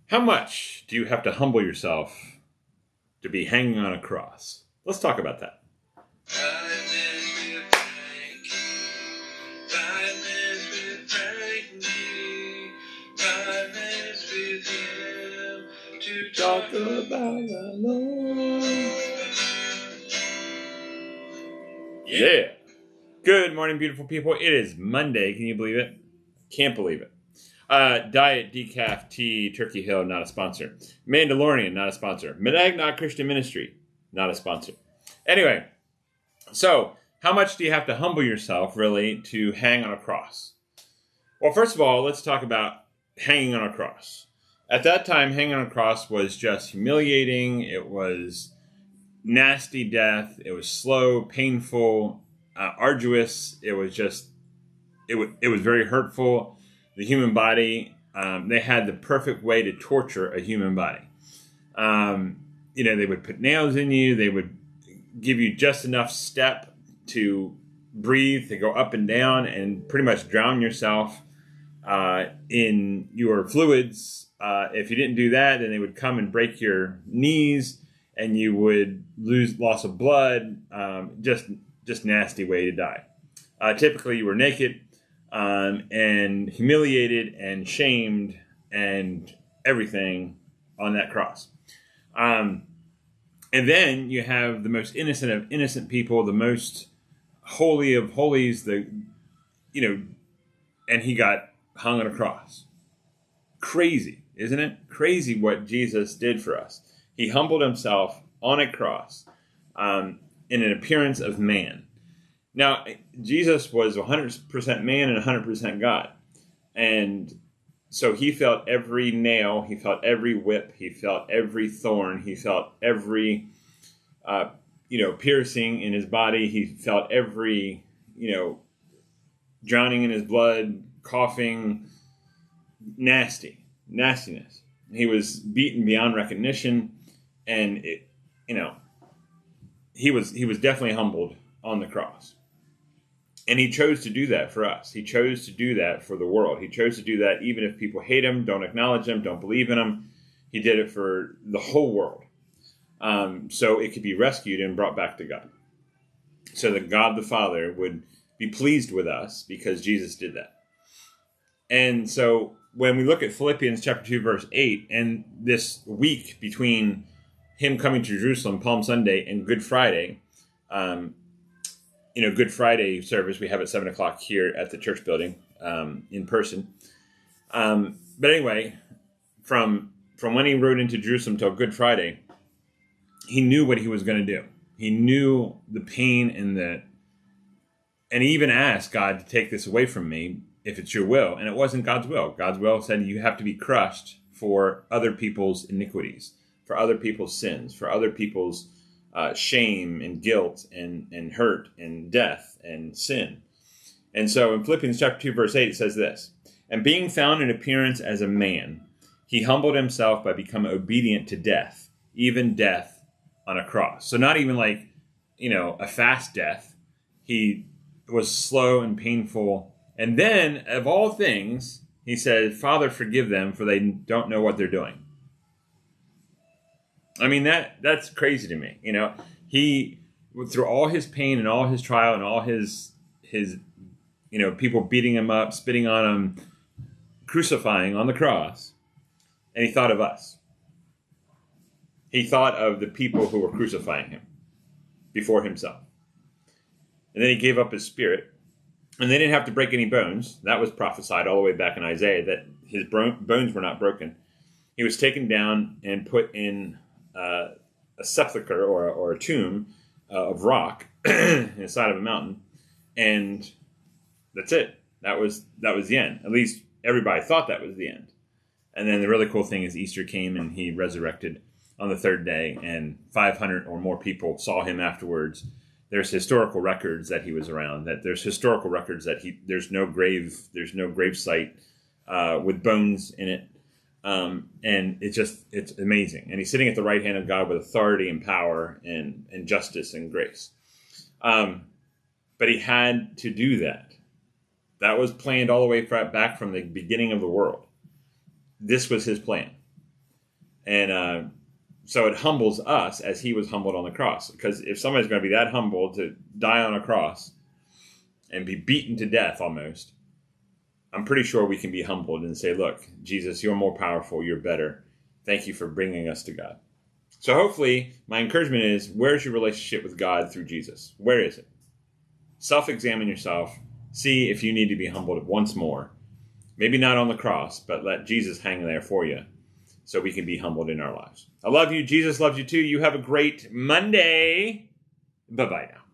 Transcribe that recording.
How much do you have to humble yourself to be hanging on a cross? Let's talk about that. 5 minutes with Frankie. 5 minutes with Frankie. 5 minutes with him to talk about the Lord. Yeah. Good morning, beautiful people. It is Monday. Can you believe it? Can't believe it. Diet Decaf Tea Turkey Hill, not a sponsor. Mandalorian, not a sponsor. Monadnock Christian Ministry, not a sponsor. Anyway, so how much do you have to humble yourself, really, to hang on a cross? Well, first of all, let's talk about hanging on a cross. At that time, hanging on a cross was just humiliating. It was nasty death. It was slow, painful, arduous. It was very hurtful. The human body, they had the perfect way to torture a human body. They would put nails in you. They would give you just enough step to breathe, to go up and down, and pretty much drown yourself in your fluids. If you didn't do that, then they would come and break your knees, and you would lose loss of blood. Just nasty way to die. Typically, you were naked. And humiliated and shamed and everything on that cross. And then you have the most innocent of innocent people, the most holy of holies, and he got hung on a cross. Crazy, isn't it? Crazy what Jesus did for us. He humbled himself on a cross in an appearance of man. Now, Jesus was 100% man and 100% God. And so he felt every nail, he felt every whip, he felt every thorn, he felt every, piercing in his body. He felt every, drowning in his blood, coughing, nastiness. He was beaten beyond recognition. And, he was definitely humbled on the cross. And he chose to do that for us. He chose to do that for the world. He chose to do that even if people hate him, don't acknowledge him, don't believe in him. He did it for the whole world. So it could be rescued and brought back to God. So that God the Father would be pleased with us because Jesus did that. And so when we look at Philippians chapter 2, verse 8, and this week between him coming to Jerusalem, Palm Sunday, and Good Friday, Good Friday service we have at 7 o'clock here at the church building in person. But anyway, from when he rode into Jerusalem till Good Friday, he knew what he was going to do. He knew the pain and he even asked God to take this away from me if it's your will. And it wasn't God's will. God's will said you have to be crushed for other people's iniquities, for other people's sins, for other people's shame and guilt and hurt and death and sin. And so in Philippians chapter 2, verse 8, it says this, "And being found in appearance as a man, he humbled himself by becoming obedient to death, even death on a cross." So not even like, a fast death. He was slow and painful. And then, of all things, he said, "Father, forgive them, for they don't know what they're doing." I mean, that's crazy to me. He, through all his pain and all his trial and all his people beating him up, spitting on him, crucifying on the cross, and he thought of us. He thought of the people who were crucifying him before himself. And then he gave up his spirit, and they didn't have to break any bones. That was prophesied all the way back in Isaiah, that his bones were not broken. He was taken down and put in a sepulcher or a tomb of rock inside of a mountain, and that's it. That was the end. At least everybody thought that was the end. And then the really cool thing is Easter came and he resurrected on the third day, and 500 or more people saw him afterwards. There's historical records that he was around. That there's historical records that there's no grave site with bones in it. And it's amazing. And he's sitting at the right hand of God with authority and power and justice and grace. But he had to do that. That was planned all the way back from the beginning of the world. This was his plan. And so it humbles us as he was humbled on the cross. Because if somebody's going to be that humble to die on a cross and be beaten to death almost, I'm pretty sure we can be humbled and say, look, Jesus, you're more powerful. You're better. Thank you for bringing us to God. So hopefully my encouragement is, where's your relationship with God through Jesus? Where is it? Self-examine yourself. See if you need to be humbled once more. Maybe not on the cross, but let Jesus hang there for you so we can be humbled in our lives. I love you. Jesus loves you too. You have a great Monday. Bye-bye now.